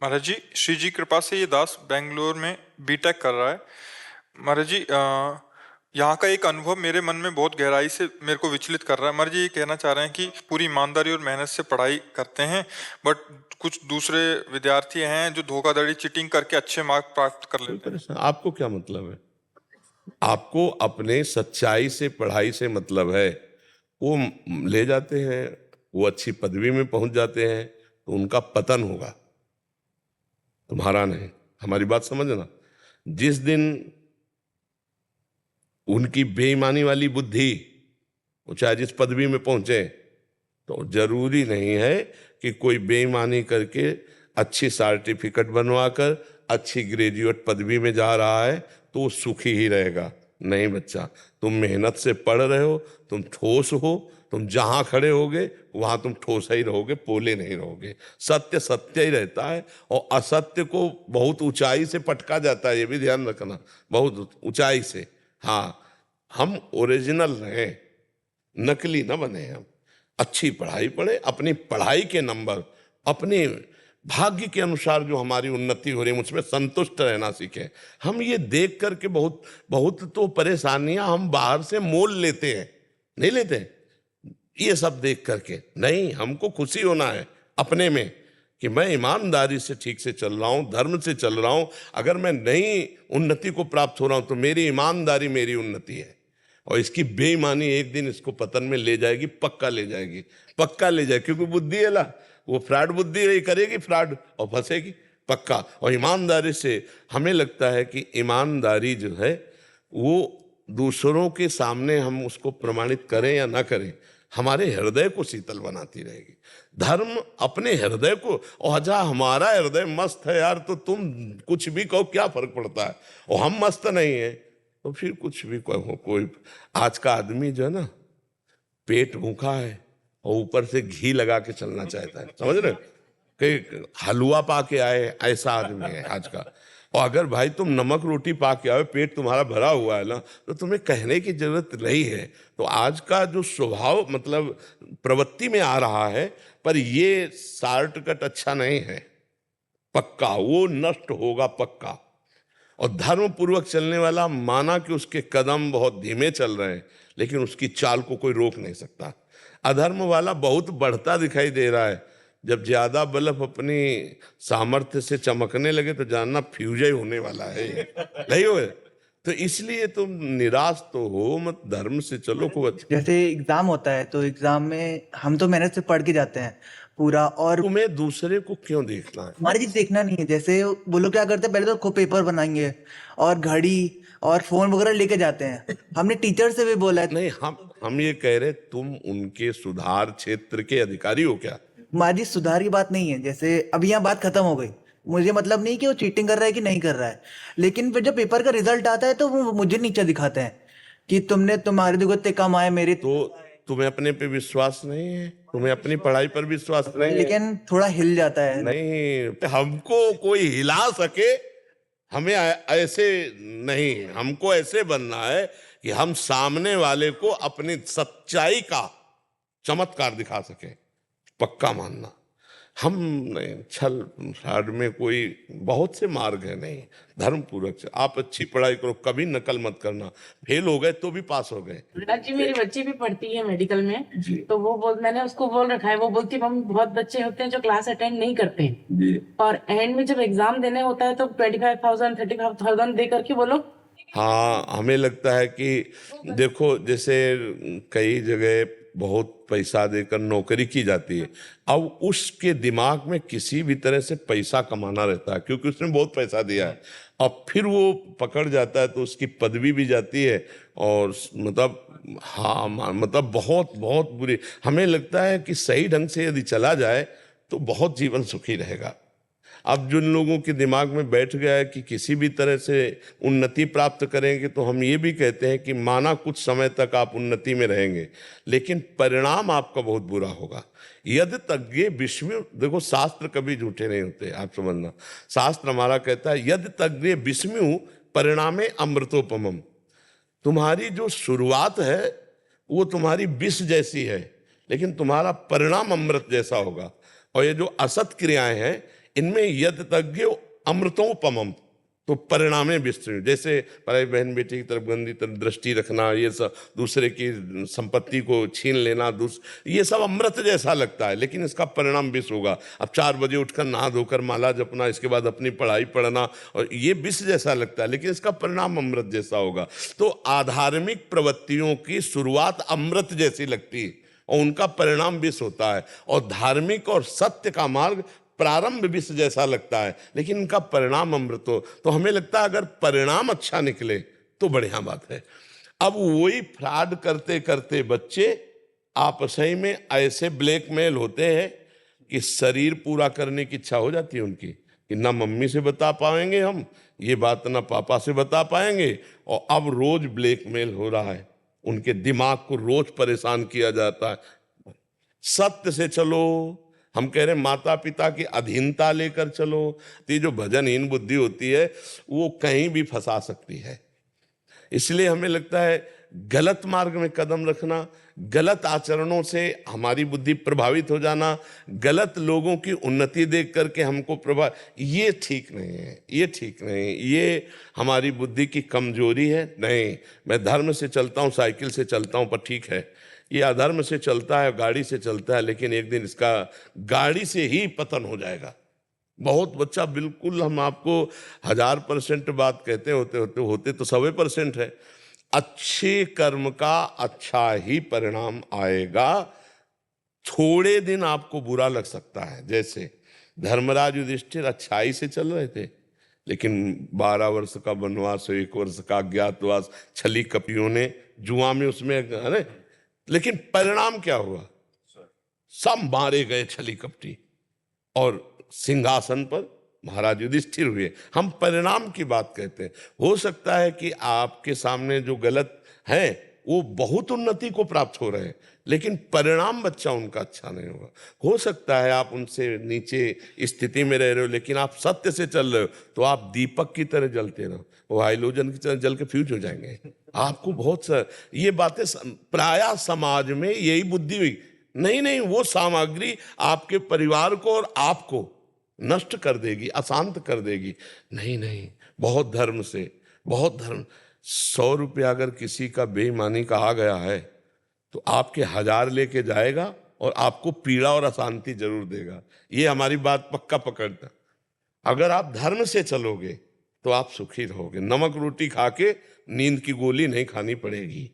महाराज जी, श्री जी कृपा से ये दास बेंगलोर में बीटेक कर रहा है। महाराज जी, यहाँ का एक अनुभव मेरे मन में बहुत गहराई से मेरे को विचलित कर रहा है। महाराज जी ये कहना चाह रहे हैं कि पूरी ईमानदारी और मेहनत से पढ़ाई करते हैं, बट कुछ दूसरे विद्यार्थी हैं जो धोखाधड़ी चीटिंग करके अच्छे मार्क प्राप्त कर कोई लेते हैं। परेशान, आपको क्या मतलब है? आपको अपने सच्चाई से पढ़ाई से मतलब है। वो ले जाते हैं, वो अच्छी पदवी में पहुंच जाते हैं, तो उनका पतन होगा, तुम्हारा नहीं। हमारी बात समझना। जिस दिन उनकी बेईमानी वाली बुद्धि, वो चाहे जिस पदवी में पहुंचे, तो जरूरी नहीं है कि कोई बेईमानी करके अच्छी सर्टिफिकेट बनवाकर अच्छी ग्रेजुएट पदवी में जा रहा है तो वो सुखी ही रहेगा। नहीं बच्चा, तुम मेहनत से पढ़ रहे हो, तुम ठोस हो, तुम जहां खड़े होगे वहां तुम ठोस ही रहोगे, पोले नहीं रहोगे। सत्य सत्य ही रहता है, और असत्य को बहुत ऊंचाई से पटका जाता है, ये भी ध्यान रखना, बहुत ऊंचाई से। हाँ, हम ओरिजिनल रहें, नकली न बने। हम अच्छी पढ़ाई पढ़े, अपनी पढ़ाई के नंबर अपने भाग्य के अनुसार जो हमारी उन्नति हो रही है मुझमें संतुष्ट रहना सीखें। हम ये देख करके बहुत बहुत तो परेशानियां हम बाहर से मोल लेते हैं, नहीं लेते हैं ये सब देख करके। नहीं, हमको खुशी होना है अपने में कि मैं ईमानदारी से ठीक से चल रहा हूं, धर्म से चल रहा हूं। अगर मैं नई उन्नति को प्राप्त हो रहा हूं तो मेरी ईमानदारी मेरी उन्नति है, और इसकी बेईमानी एक दिन इसको पतन में ले जाएगी, पक्का ले जाएगी, पक्का ले जाएगी। क्योंकि बुद्धि है ला, वो फ्रॉड बुद्धि रही, करेगी फ्रॉड और फंसेगी पक्का। और ईमानदारी से हमें लगता है कि ईमानदारी जो है वो दूसरों के सामने हम उसको प्रमाणित करें या ना करें, हमारे हृदय को शीतल बनाती रहेगी। धर्म अपने हृदय को, और अच्छा हमारा हृदय मस्त है यार, तो तुम कुछ भी कहो क्या फर्क पड़ता है, और हम मस्त नहीं है तो फिर कुछ भी कहो। कोई आज का आदमी जो है ना, पेट भूखा है और ऊपर से घी लगा के चलना चाहता है, समझ रहे? कि हलवा पा के आए, ऐसा आदमी है आज का। और अगर भाई तुम नमक रोटी पा के आओ, पेट तुम्हारा भरा हुआ है ना, तो तुम्हें कहने की जरूरत नहीं है। तो आज का जो स्वभाव मतलब प्रवृत्ति में आ रहा है, पर ये शॉर्टकट अच्छा नहीं है, पक्का वो नष्ट होगा पक्का। और धर्म पूर्वक चलने वाला, माना कि उसके कदम बहुत धीमे चल रहे हैं, लेकिन उसकी चाल को कोई रोक नहीं सकता। अधर्म वाला बहुत बढ़ता दिखाई दे रहा है। जब ज्यादा बल्ब अपनी सामर्थ्य से चमकने लगे तो जानना फ्यूज ही होने वाला है, नहीं हो? तो इसलिए तुम निराश तो हो मत, धर्म से चलो खूब अच्छा। जैसे एग्जाम होता है तो एग्जाम में हम तो मेहनत से पढ़ के जाते हैं पूरा, और तुम्हें दूसरे को क्यों देखना है? हमारी चीज देखना नहीं है। जैसे वो लोग क्या करते हैं, पहले तो खुद पेपर बनाएंगे और घड़ी और फोन वगैरह लेके जाते हैं। हमने टीचर से भी बोला है। नहीं, हम ये कह रहे तुम उनके सुधार क्षेत्र के अधिकारी हो क्या? हमारी सुधार की बात नहीं है। जैसे अभी यहाँ बात खत्म हो गई, मुझे मतलब नहीं कि वो चीटिंग कर रहा है कि नहीं कर रहा है, लेकिन फिर जब पेपर का रिजल्ट आता है तो वो मुझे नीचे दिखाते हैं कि तुम्हारे देखो इतने कम आए, मेरे तो तुम्हें अपने पे विश्वास नहीं है, तुम्हें अपनी पढ़ाई पर विश्वास नहीं है? लेकिन थोड़ा हिल जाता है। नहीं, हमको कोई हिला सके, हमें ऐसे नहीं, हमको ऐसे बनना है कि हम सामने वाले को अपनी सच्चाई का चमत्कार दिखा सके, पक्का मानना। हम नहीं, छल फाड़ में कोई बहुत से मार्ग है, नहीं, धर्म पूर्वक से आप अच्छी पढ़ाई करो, कभी नकल मत करना। फेल हो गए तो भी पास हो गए। जी मेरी बच्ची भी पढ़ती है मेडिकल में, तो मैंने उसको बोल रखा है, वो बोलती है मम्मी बहुत बच्चे होते हैं जो क्लास अटेंड नहीं करते हैं, और एंड में जब एग्जाम देने होता है तो 25,000 35,000 दे करके वो लोग। हाँ, हमें लगता है कि देखो, जैसे कई जगह बहुत पैसा देकर नौकरी की जाती है, अब उसके दिमाग में किसी भी तरह से पैसा कमाना रहता है, क्योंकि उसने बहुत पैसा दिया है। अब फिर वो पकड़ जाता है तो उसकी पदवी भी जाती है, और मतलब हाँ, मतलब बहुत बहुत बुरी। हमें लगता है कि सही ढंग से यदि चला जाए तो बहुत जीवन सुखी रहेगा। अब जिन लोगों के दिमाग में बैठ गया है कि किसी भी तरह से उन्नति प्राप्त करेंगे, तो हम ये भी कहते हैं कि माना कुछ समय तक आप उन्नति में रहेंगे, लेकिन परिणाम आपका बहुत बुरा होगा। यदि तज्ञे विस्मृ, देखो शास्त्र कभी झूठे नहीं होते, आप समझना। शास्त्र हमारा कहता है यदि तज्ञे विस्मृ परिणामे अमृतोपमम। तुम्हारी जो शुरुआत है वो तुम्हारी विष जैसी है, लेकिन तुम्हारा परिणाम अमृत जैसा होगा। और ये जो असत क्रियाएं हैं, इनमें यद तज्ञ अमृतोपमम, तो परिणामे विस्तृत। जैसे पराई बहन बेटी की तरफ गंदी तरफ दृष्टि रखना, ये सब दूसरे की संपत्ति को छीन लेना, ये सब अमृत जैसा लगता है, लेकिन इसका परिणाम विष होगा। अब 4 बजे उठकर नहा धोकर माला जपना, इसके बाद अपनी पढ़ाई पढ़ना, और ये विष जैसा लगता है, लेकिन इसका परिणाम अमृत जैसा होगा। तो आधार्मिक प्रवृत्तियों की शुरुआत अमृत जैसी लगती है और उनका परिणाम विष होता है, और धार्मिक और सत्य का मार्ग प्रारंभ विष जैसा लगता है, लेकिन इनका परिणाम अमृत हो। तो हमें लगता है अगर परिणाम अच्छा निकले तो बढ़िया बात है। अब वही फ्रॉड करते करते बच्चे आपस ही में ऐसे ब्लैकमेल होते हैं कि शरीर पूरा करने की इच्छा हो जाती है उनकी, कि ना मम्मी से बता पाएंगे हम ये बात, ना पापा से बता पाएंगे, और अब रोज ब्लैकमेल हो रहा है, उनके दिमाग को रोज परेशान किया जाता है। सत्य से चलो, हम कह रहे माता पिता की अधीनता लेकर चलो। तो ये जो भजनहीन बुद्धि होती है वो कहीं भी फंसा सकती है। इसलिए हमें लगता है गलत मार्ग में कदम रखना, गलत आचरणों से हमारी बुद्धि प्रभावित हो जाना, गलत लोगों की उन्नति देख करके हमको ये ठीक नहीं है, ये ठीक नहीं, ये हमारी बुद्धि की कमजोरी है। नहीं, मैं धर्म से चलता हूँ, साइकिल से चलता हूँ, पर ठीक है ये अधर्म से चलता है, गाड़ी से चलता है, लेकिन एक दिन इसका गाड़ी से ही पतन हो जाएगा। बहुत बच्चा, बिल्कुल हम आपको 1000% बात कहते होते तो 100% है। अच्छे कर्म का अच्छा ही परिणाम आएगा। थोड़े दिन आपको बुरा लग सकता है, जैसे धर्मराज युधिष्ठिर अच्छाई से चल रहे थे, लेकिन 12 वर्ष का वनवास, 1 वर्ष का अज्ञातवास, छली कपियों ने जुआ में उसमें, है, लेकिन परिणाम क्या हुआ? सब मारे गए छली कपटी, और सिंहासन पर महाराज युधिष्ठिर हुए। हम परिणाम की बात कहते हैं। हो सकता है कि आपके सामने जो गलत है वो बहुत उन्नति को प्राप्त हो रहे हैं, लेकिन परिणाम बच्चा उनका अच्छा नहीं होगा। हो सकता है आप उनसे नीचे स्थिति में रह रहे हो, लेकिन आप सत्य से चल रहे हो, तो आप दीपक की तरह जलते रहो, वो हाइलोजन की तरह जल के फ्यूज हो जाएंगे। आपको बहुत ये बातें प्रायः समाज में यही बुद्धि हुई। नहीं, वो सामग्री आपके परिवार को और आपको नष्ट कर देगी, अशांत कर देगी। नहीं, बहुत धर्म से, बहुत धर्म। 100 रुपया अगर किसी का बेईमानी का आ गया है तो आपके 1000 लेके जाएगा और आपको पीड़ा और अशांति जरूर देगा। ये हमारी बात पक्का पकड़ना। अगर आप धर्म से चलोगे तो आप सुखी रहोगे। नमक रोटी खा के नींद की गोली नहीं खानी पड़ेगी।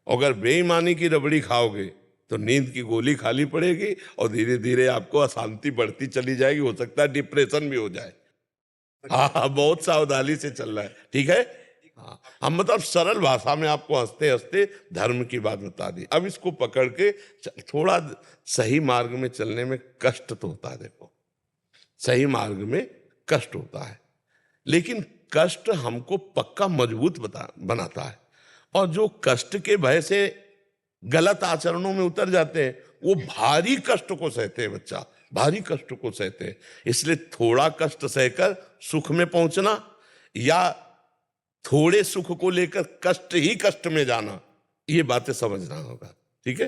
अगर बेईमानी की रबड़ी खाओगे तो नींद की गोली खानी पड़ेगी, और धीरे धीरे आपको अशांति बढ़ती चली जाएगी। हो सकता है डिप्रेशन भी हो जाए। हाँ, बहुत सावधानी से चल रहा है, ठीक है। हाँ, हम मतलब सरल भाषा में आपको हंसते हंसते धर्म की बात बता दी। अब इसको पकड़ के थोड़ा सही मार्ग में चलने में कष्ट तो होता है। देखो, सही मार्ग में कष्ट होता है, लेकिन कष्ट हमको पक्का मजबूत बनाता है। और जो कष्ट के भय से गलत आचरणों में उतर जाते हैं वो भारी कष्ट को सहते हैं। बच्चा भारी कष्ट को सहते हैं। इसलिए थोड़ा कष्ट सहकर सुख में पहुंचना, या थोड़े सुख को लेकर कष्ट ही कष्ट में जाना, ये बातें समझना होगा, ठीक है।